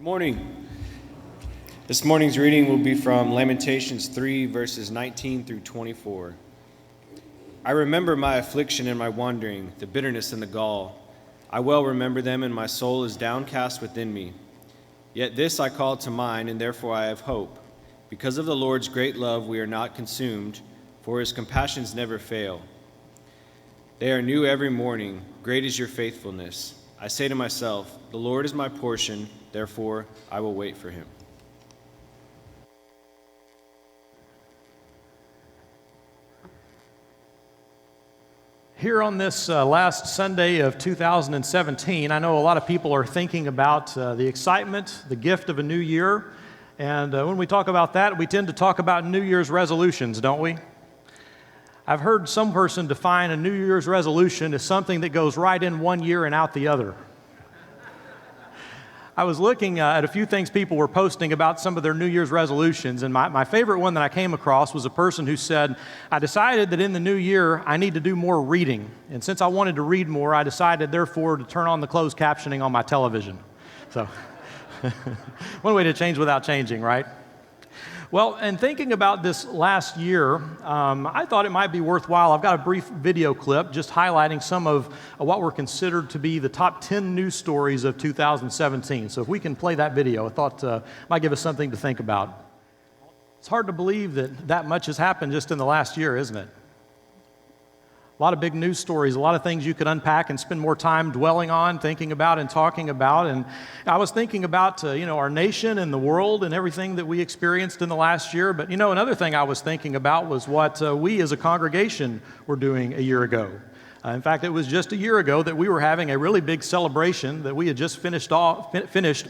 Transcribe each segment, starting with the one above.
Good morning. This morning's reading will be from Lamentations 3, verses 19 through 24. I remember my affliction and my wandering, the bitterness and the gall. I well remember them, and my soul is downcast within me. Yet this I call to mind, and therefore I have hope. Because of the Lord's great love we are not consumed, for his compassions never fail. They are new every morning. Great is your faithfulness. I say to myself, the Lord is my portion, therefore I will wait for him. Here on this last Sunday of 2017, I know a lot of people are thinking about the excitement, the gift of a new year. And when we talk about that, we tend to talk about New Year's resolutions, don't we? I've heard some person define a New Year's resolution as something that goes right in one year and out the other. I was looking at a few things people were posting about some of their New Year's resolutions, and my favorite one that I came across was a person who said, I decided that in the new year I need to do more reading, and since I wanted to read more, I decided therefore to turn on the closed captioning on my television. So, one way to change without changing, right? Well, and thinking about this last year, I thought it might be worthwhile. I've got a brief video clip just highlighting some of what were considered to be the top 10 news stories of 2017. So if we can play that video, I thought might give us something to think about. It's hard to believe that much has happened just in the last year, isn't it? A lot of big news stories, a lot of things you could unpack and spend more time dwelling on, thinking about and talking about. And I was thinking about, our nation and the world and everything that we experienced in the last year. But, another thing I was thinking about was what we as a congregation were doing a year ago. In fact, it was just a year ago that we were having a really big celebration that we had just finished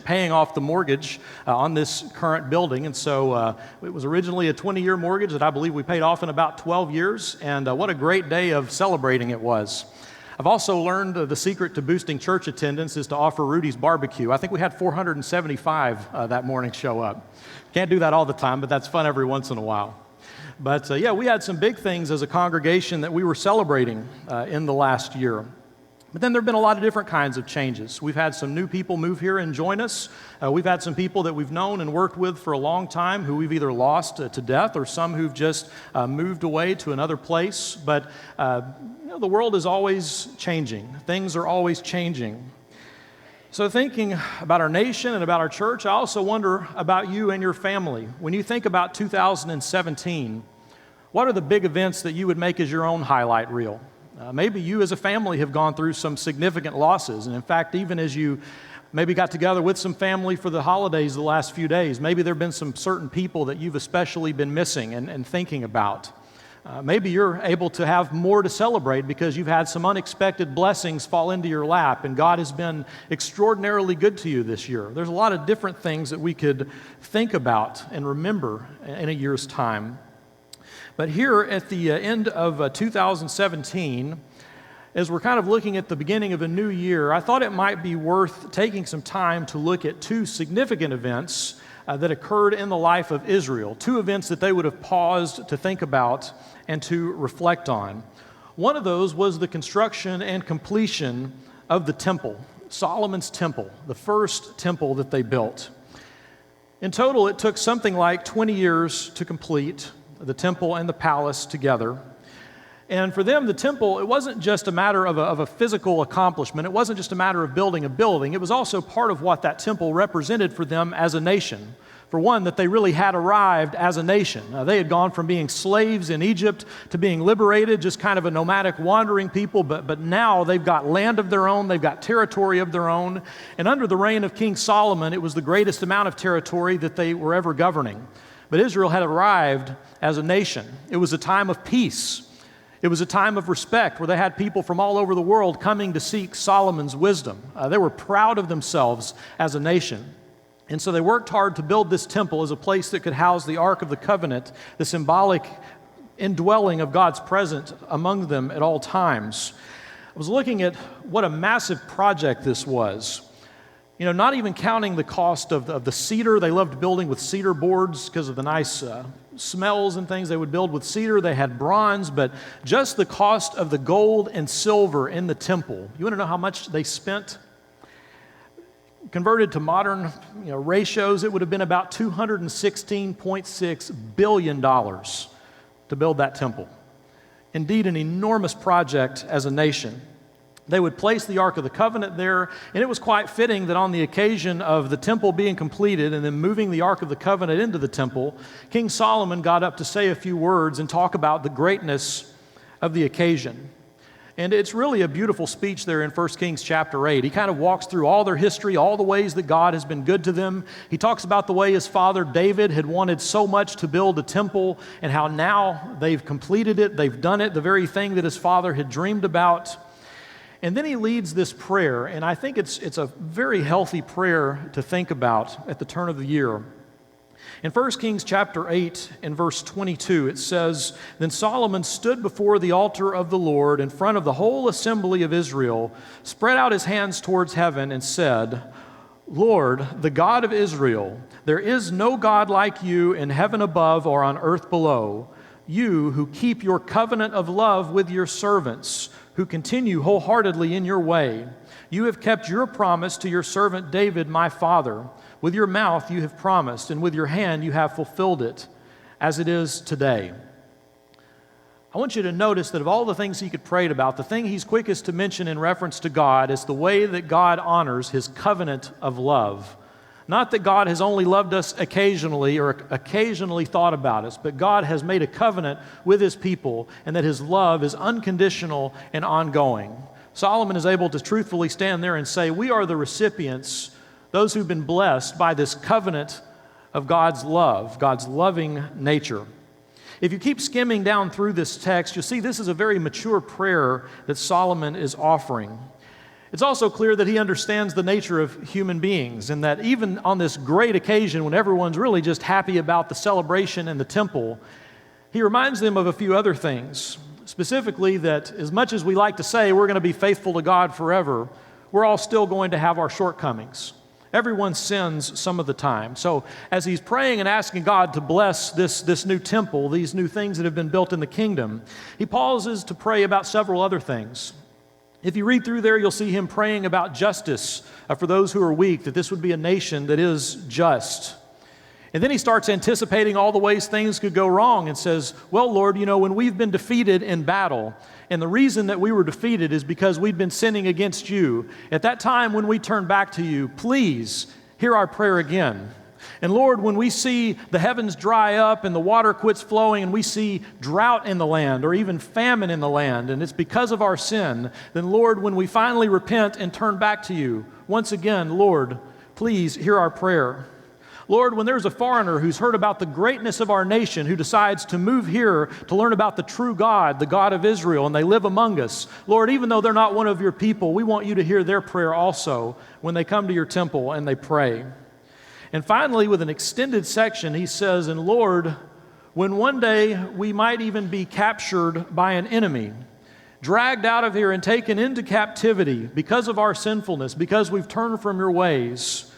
paying off the mortgage on this current building. And so it was originally a 20-year mortgage that I believe we paid off in about 12 years. And what a great day of celebrating it was. I've also learned the secret to boosting church attendance is to offer Rudy's barbecue. I think we had 475 that morning show up. Can't do that all the time, but that's fun every once in a while. But we had some big things as a congregation that we were celebrating in the last year. But then there have been a lot of different kinds of changes. We've had some new people move here and join us. We've had some people that we've known and worked with for a long time who we've either lost to death or some who've just moved away to another place. But the world is always changing. Things are always changing. So thinking about our nation and about our church, I also wonder about you and your family. When you think about 2017, what are the big events that you would make as your own highlight reel? Maybe you as a family have gone through some significant losses. And in fact, even as you maybe got together with some family for the holidays the last few days, maybe there have been some certain people that you've especially been missing and thinking about. Maybe you're able to have more to celebrate because you've had some unexpected blessings fall into your lap and God has been extraordinarily good to you this year. There's a lot of different things that we could think about and remember in a year's time. But here at the end of 2017, as we're kind of looking at the beginning of a new year, I thought it might be worth taking some time to look at two significant events that occurred in the life of Israel, two events that they would have paused to think about and to reflect on. One of those was the construction and completion of the temple, Solomon's temple, the first temple that they built. In total, it took something like 20 years to complete the temple and the palace together. And for them, the temple, it wasn't just a matter of a physical accomplishment. It wasn't just a matter of building a building. It was also part of what that temple represented for them as a nation. For one, that they really had arrived as a nation. They had gone from being slaves in Egypt to being liberated, just kind of a nomadic wandering people, but now they've got land of their own, they've got territory of their own. And under the reign of King Solomon, it was the greatest amount of territory that they were ever governing. But Israel had arrived as a nation. It was a time of peace. It was a time of respect where they had people from all over the world coming to seek Solomon's wisdom. They were proud of themselves as a nation. And so they worked hard to build this temple as a place that could house the Ark of the Covenant, the symbolic indwelling of God's presence among them at all times. I was looking at what a massive project this was. Not even counting the cost of the cedar. They loved building with cedar boards because of the nice smells and things they would build with cedar. They had bronze, but just the cost of the gold and silver in the temple. You want to know how much they spent? Converted to modern ratios, it would have been about $216.6 billion to build that temple. Indeed, an enormous project as a nation. They would place the Ark of the Covenant there, and it was quite fitting that on the occasion of the temple being completed and then moving the Ark of the Covenant into the temple, King Solomon got up to say a few words and talk about the greatness of the occasion. And it's really a beautiful speech there in 1 Kings chapter 8. He kind of walks through all their history, all the ways that God has been good to them. He talks about the way his father David had wanted so much to build a temple and how now they've completed it, they've done it, the very thing that his father had dreamed about. And then he leads this prayer, and I think it's a very healthy prayer to think about at the turn of the year. In 1 Kings chapter 8 and verse 22, it says, "Then Solomon stood before the altar of the Lord in front of the whole assembly of Israel, spread out his hands towards heaven and said, 'Lord, the God of Israel, there is no God like you in heaven above or on earth below, you who keep your covenant of love with your servants, who continue wholeheartedly in your way. You have kept your promise to your servant David, my father. With your mouth you have promised, and with your hand you have fulfilled it, as it is today.'" I want you to notice that of all the things he could pray about, the thing he's quickest to mention in reference to God is the way that God honors his covenant of love. Not that God has only loved us occasionally or occasionally thought about us, but God has made a covenant with his people, and that his love is unconditional and ongoing. Solomon is able to truthfully stand there and say, we are the recipients, those who've been blessed by this covenant of God's love, God's loving nature. If you keep skimming down through this text, you'll see this is a very mature prayer that Solomon is offering. It's also clear that he understands the nature of human beings, and that even on this great occasion when everyone's really just happy about the celebration in the temple, he reminds them of a few other things. Specifically, that as much as we like to say we're going to be faithful to God forever, we're all still going to have our shortcomings. Everyone sins some of the time. So as he's praying and asking God to bless this new temple, these new things that have been built in the kingdom, he pauses to pray about several other things. If you read through there, you'll see him praying about justice for those who are weak, that this would be a nation that is just. And then he starts anticipating all the ways things could go wrong and says, well, Lord, when we've been defeated in battle, and the reason that we were defeated is because we'd been sinning against you. At that time when we turn back to you, please hear our prayer again. And Lord, when we see the heavens dry up and the water quits flowing and we see drought in the land or even famine in the land, and it's because of our sin, then Lord, when we finally repent and turn back to you, once again, Lord, please hear our prayer. Lord, when there's a foreigner who's heard about the greatness of our nation, who decides to move here to learn about the true God, the God of Israel, and they live among us, Lord, even though they're not one of your people, we want you to hear their prayer also when they come to your temple and they pray. And finally, with an extended section, he says, and Lord, when one day we might even be captured by an enemy, dragged out of here and taken into captivity because of our sinfulness, because we've turned from your ways,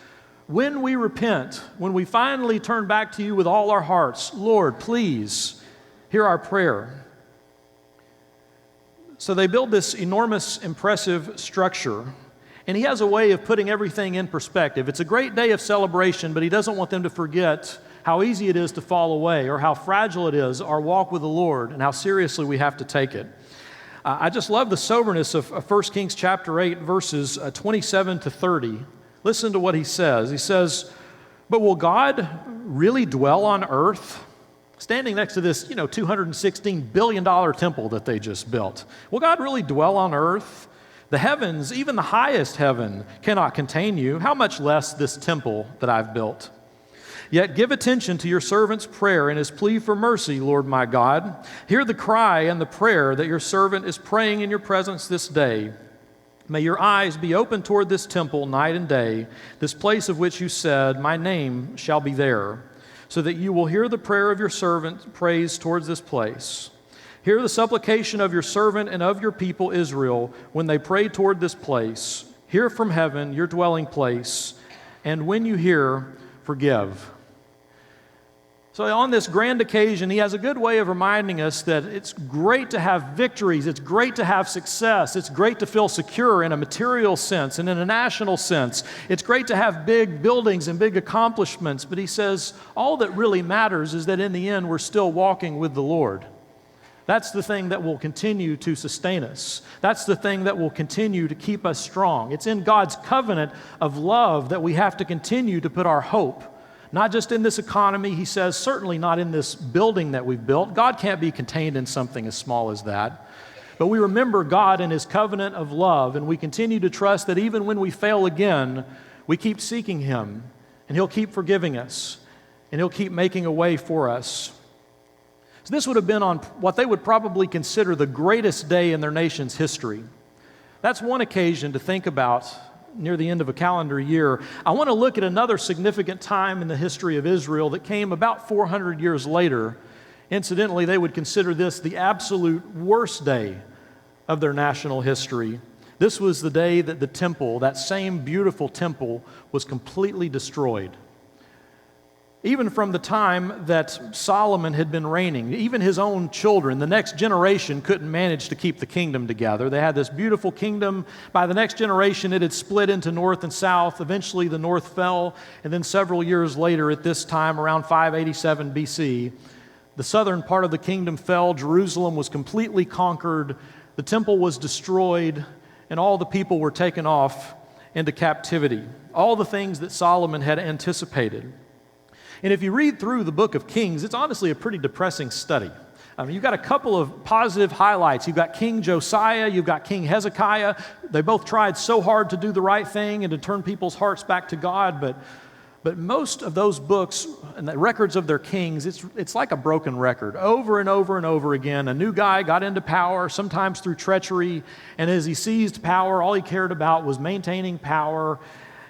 when we repent, when we finally turn back to you with all our hearts, Lord, please hear our prayer. So they build this enormous, impressive structure, and he has a way of putting everything in perspective. It's a great day of celebration, but he doesn't want them to forget how easy it is to fall away or how fragile it is, our walk with the Lord, and how seriously we have to take it. I just love the soberness of 1 Kings chapter 8, verses 27 to 30. Listen to what he says. He says, but will God really dwell on earth? Standing next to this, $216 billion temple that they just built. Will God really dwell on earth? The heavens, even the highest heaven, cannot contain you. How much less this temple that I've built? Yet give attention to your servant's prayer and his plea for mercy, Lord my God. Hear the cry and the prayer that your servant is praying in your presence this day. May your eyes be open toward this temple night and day, this place of which you said, my name shall be there, so that you will hear the prayer of your servant praise towards this place. Hear the supplication of your servant and of your people Israel when they pray toward this place. Hear from heaven, your dwelling place, and when you hear, forgive. So on this grand occasion, he has a good way of reminding us that it's great to have victories, it's great to have success, it's great to feel secure in a material sense and in a national sense. It's great to have big buildings and big accomplishments, but he says all that really matters is that in the end we're still walking with the Lord. That's the thing that will continue to sustain us. That's the thing that will continue to keep us strong. It's in God's covenant of love that we have to continue to put our hope. Not just in this economy, he says, certainly not in this building that we've built. God can't be contained in something as small as that. But we remember God and his covenant of love, and we continue to trust that even when we fail again, we keep seeking him, and he'll keep forgiving us, and he'll keep making a way for us. So this would have been on what they would probably consider the greatest day in their nation's history. That's one occasion to think about near the end of a calendar year. I want to look at another significant time in the history of Israel that came about 400 years later. Incidentally, they would consider this the absolute worst day of their national history. This was the day that the temple, that same beautiful temple, was completely destroyed. Even from the time that Solomon had been reigning, even his own children, the next generation couldn't manage to keep the kingdom together. They had this beautiful kingdom. By the next generation, it had split into north and south. Eventually, the north fell, and then several years later, at this time, around 587 BC, the southern part of the kingdom fell. Jerusalem was completely conquered. The temple was destroyed, and all the people were taken off into captivity. All the things that Solomon had anticipated. And if you read through the book of Kings, it's honestly a pretty depressing study. You've got a couple of positive highlights. You've got King Josiah, you've got King Hezekiah. They both tried so hard to do the right thing and to turn people's hearts back to God, but most of those books and the records of their kings, it's like a broken record. Over and over and over again, a new guy got into power, sometimes through treachery, and as he seized power, all he cared about was maintaining power.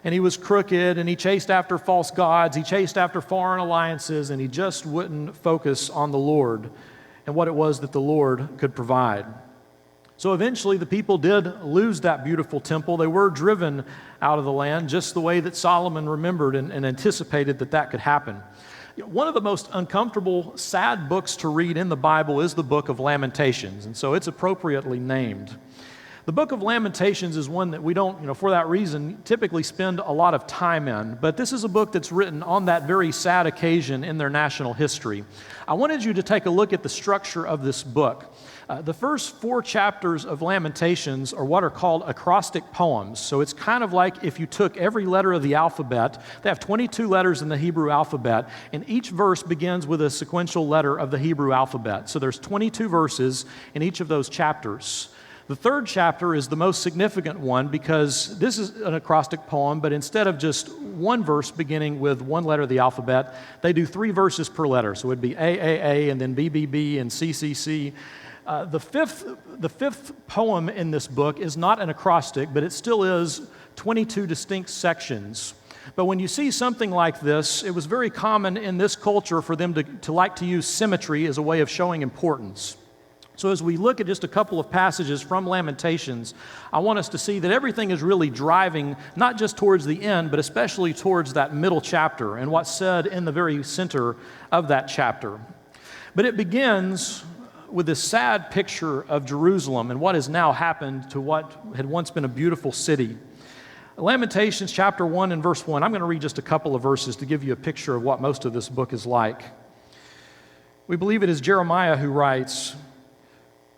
And he was crooked, and he chased after false gods, he chased after foreign alliances, and he just wouldn't focus on the Lord and what it was that the Lord could provide. So eventually the people did lose that beautiful temple. They were driven out of the land, just the way that Solomon remembered and anticipated that could happen. One of the most uncomfortable, sad books to read in the Bible is the book of Lamentations, and so it's appropriately named. The book of Lamentations is one that we don't, for that reason, typically spend a lot of time in. But this is a book that's written on that very sad occasion in their national history. I wanted you to take a look at the structure of this book. The first 4 chapters of Lamentations are what are called acrostic poems. So it's kind of like if you took every letter of the alphabet. They have 22 letters in the Hebrew alphabet, and each verse begins with a sequential letter of the Hebrew alphabet. So there's 22 verses in each of those chapters. The 3rd chapter is the most significant one because this is an acrostic poem, but instead of just one verse beginning with one letter of the alphabet, they do 3 verses per letter. So it would be A, and then B, and C. The fifth poem in this book is not an acrostic, but it still is 22 distinct sections. But when you see something like this, it was very common in this culture for them to like to use symmetry as a way of showing importance. So as we look at just a couple of passages from Lamentations, I want us to see that everything is really driving not just towards the end, but especially towards that middle chapter and what's said in the very center of that chapter. But it begins with this sad picture of Jerusalem and what has now happened to what had once been a beautiful city. Lamentations chapter 1 and verse 1, I'm going to read just a couple of verses to give you a picture of what most of this book is like. We believe it is Jeremiah who writes,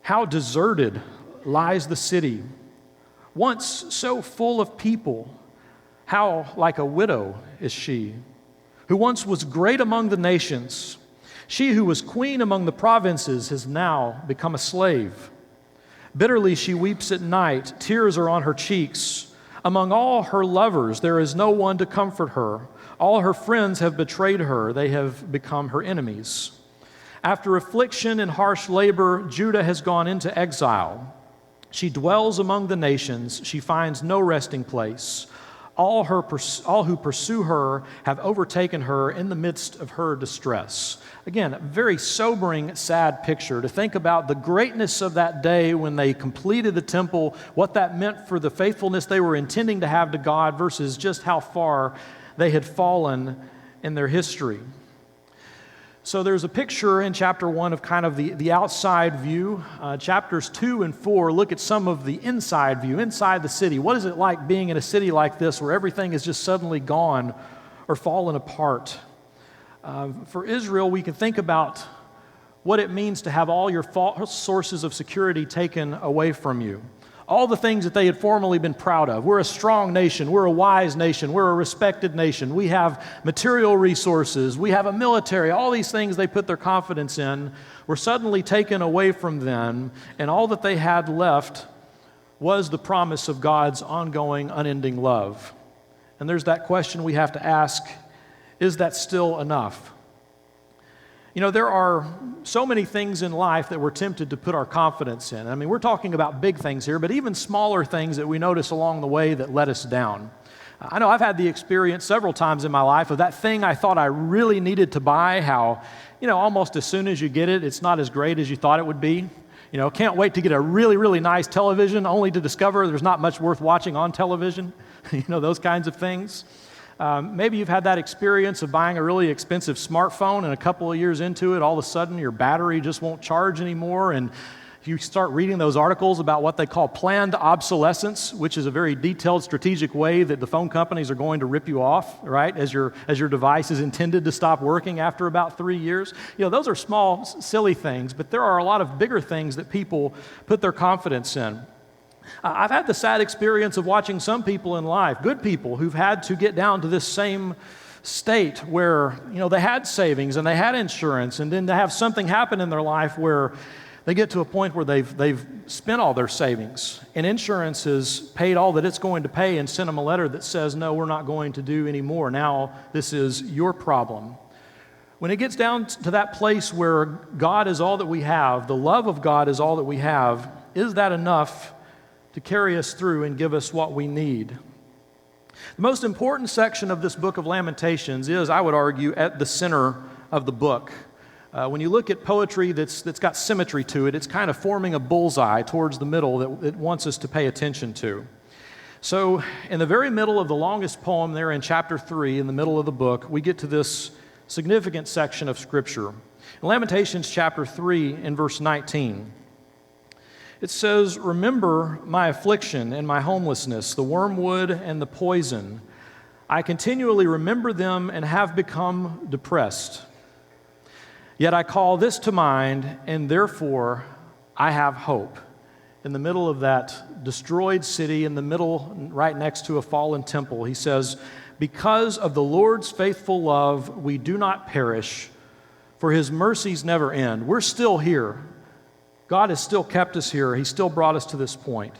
"How deserted lies the city, once so full of people. How like a widow is she, who once was great among the nations. She who was queen among the provinces has now become a slave. Bitterly she weeps at night, tears are on her cheeks. Among all her lovers there is no one to comfort her. All her friends have betrayed her, they have become her enemies. After affliction and harsh labor, Judah has gone into exile. She dwells among the nations. She finds no resting place. All who pursue her have overtaken her in the midst of her distress." Again, a very sobering, sad picture to think about the greatness of that day when they completed the temple, what that meant for the faithfulness they were intending to have to God versus just how far they had fallen in their history. So there's a picture in chapter 1 of kind of the outside view. Chapters 2 and 4 look at some of the inside view, inside the city. What is it like being in a city like this where everything is just suddenly gone or fallen apart? For Israel, we can think about what it means to have all your sources of security taken away from you. All the things that they had formerly been proud of. We're a strong nation. We're a wise nation. We're a respected nation. We have material resources. We have a military. All these things they put their confidence in were suddenly taken away from them, and all that they had left was the promise of God's ongoing, unending love. And there's that question we have to ask, is that still enough? You know, there are so many things in life that we're tempted to put our confidence in. I mean, we're talking about big things here, but even smaller things that we notice along the way that let us down. I know I've had the experience several times in my life of that thing I thought I really needed to buy, how, you know, almost as soon as you get it, it's not as great as you thought it would be. You know, can't wait to get a really, really nice television only to discover there's not much worth watching on television. You know, those kinds of things. Maybe you've had that experience of buying a really expensive smartphone and a couple of years into it, all of a sudden your battery just won't charge anymore, and you start reading those articles about what they call planned obsolescence, which is a very detailed strategic way that the phone companies are going to rip you off, right, as your device is intended to stop working after about 3 years. You know, those are small, silly things, but there are a lot of bigger things that people put their confidence in. I've had the sad experience of watching some people in life, good people, who've had to get down to this same state where, you know, they had savings and they had insurance, and then to have something happen in their life where they get to a point where they've spent all their savings, and insurance has paid all that it's going to pay and sent them a letter that says, no, we're not going to do any more. Now this is your problem. When it gets down to that place where God is all that we have, the love of God is all that we have, is that enough to carry us through and give us what we need? The most important section of this book of Lamentations is, I would argue, at the center of the book. When you look at poetry that's got symmetry to it, it's kind of forming a bullseye towards the middle that it wants us to pay attention to. So in the very middle of the longest poem there in chapter 3, in the middle of the book, we get to this significant section of Scripture. In Lamentations chapter 3 in verse 19, it says, "Remember my affliction and my homelessness, the wormwood and the poison. I continually remember them and have become depressed. Yet I call this to mind, and therefore I have hope." In the middle of that destroyed city, in the middle, right next to a fallen temple, he says, "Because of the Lord's faithful love, we do not perish, for his mercies never end." We're still here. God has still kept us here. He's still brought us to this point.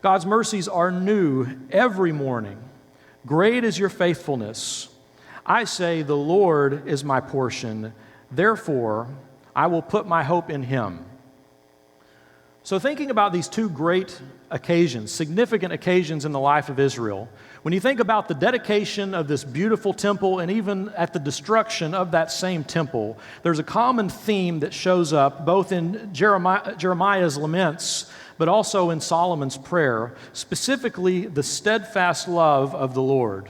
God's mercies are new every morning. Great is your faithfulness. I say, the Lord is my portion. Therefore, I will put my hope in him. So thinking about these two great occasions, significant occasions in the life of Israel, when you think about the dedication of this beautiful temple and even at the destruction of that same temple, there's a common theme that shows up both in Jeremiah's laments, but also in Solomon's prayer, specifically the steadfast love of the Lord.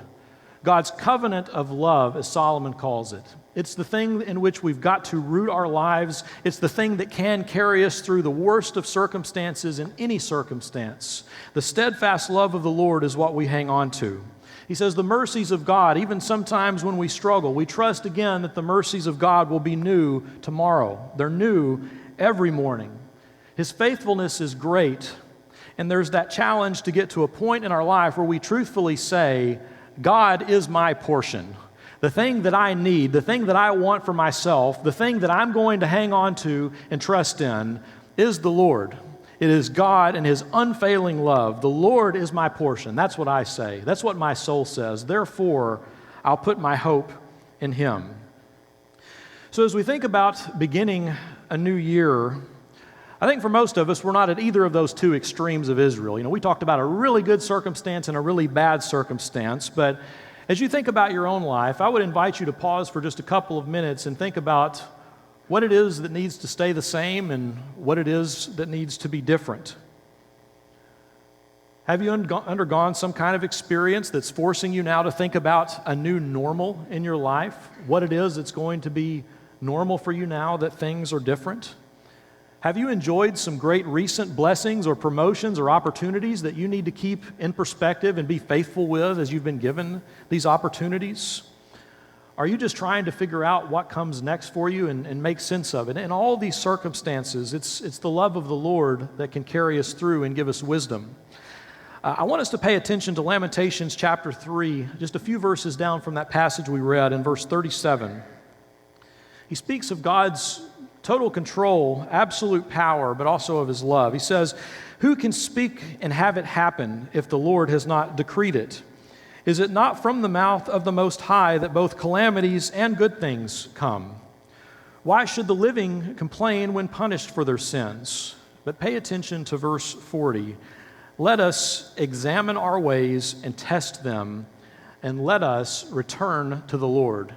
God's covenant of love, as Solomon calls it. It's the thing in which we've got to root our lives. It's the thing that can carry us through the worst of circumstances in any circumstance. The steadfast love of the Lord is what we hang on to. He says the mercies of God, even sometimes when we struggle, we trust again that the mercies of God will be new tomorrow. They're new every morning. His faithfulness is great, and there's that challenge to get to a point in our life where we truthfully say, God is my portion. The thing that I need, the thing that I want for myself, the thing that I'm going to hang on to and trust in is the Lord. It is God and his unfailing love. The Lord is my portion. That's what I say. That's what my soul says. Therefore, I'll put my hope in him. So as we think about beginning a new year, I think for most of us, we're not at either of those two extremes of Israel. You know, we talked about a really good circumstance and a really bad circumstance, but as you think about your own life, I would invite you to pause for just a couple of minutes and think about what it is that needs to stay the same and what it is that needs to be different. Have you undergone some kind of experience that's forcing you now to think about a new normal in your life? What it is that's going to be normal for you now that things are different? Have you enjoyed some great recent blessings or promotions or opportunities that you need to keep in perspective and be faithful with as you've been given these opportunities? Are you just trying to figure out what comes next for you and make sense of it? In all these circumstances, it's the love of the Lord that can carry us through and give us wisdom. I want us to pay attention to Lamentations chapter 3, just a few verses down from that passage we read in verse 37. He speaks of God's total control, absolute power, but also of his love. He says, "Who can speak and have it happen if the Lord has not decreed it? Is it not from the mouth of the Most High that both calamities and good things come? Why should the living complain when punished for their sins?" But pay attention to verse 40. "Let us examine our ways and test them, and let us return to the Lord."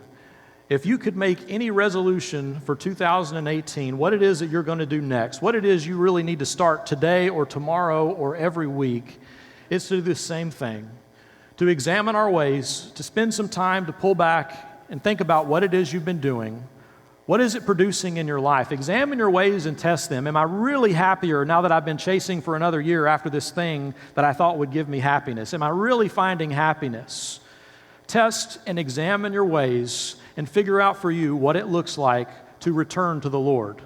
If you could make any resolution for 2018, what it is that you're going to do next, what it is you really need to start today or tomorrow or every week, it's to do the same thing. To examine our ways, to spend some time to pull back and think about what it is you've been doing. What is it producing in your life? Examine your ways and test them. Am I really happier now that I've been chasing for another year after this thing that I thought would give me happiness? Am I really finding happiness? Test and examine your ways and figure out for you what it looks like to return to the Lord.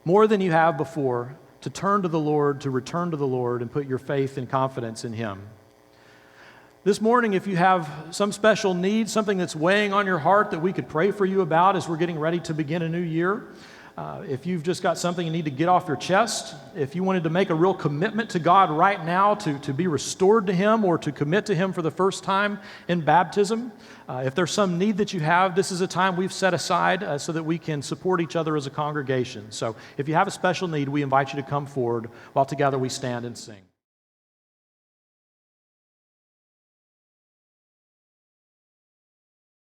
More than you have before, to turn to the Lord, to return to the Lord and put your faith and confidence in Him. This morning, if you have some special need, something that's weighing on your heart that we could pray for you about as we're getting ready to begin a new year, if you've just got something you need to get off your chest, if you wanted to make a real commitment to God right now to be restored to Him or to commit to Him for the first time in baptism, if there's some need that you have, this is a time we've set aside so that we can support each other as a congregation. So if you have a special need, we invite you to come forward while together we stand and sing.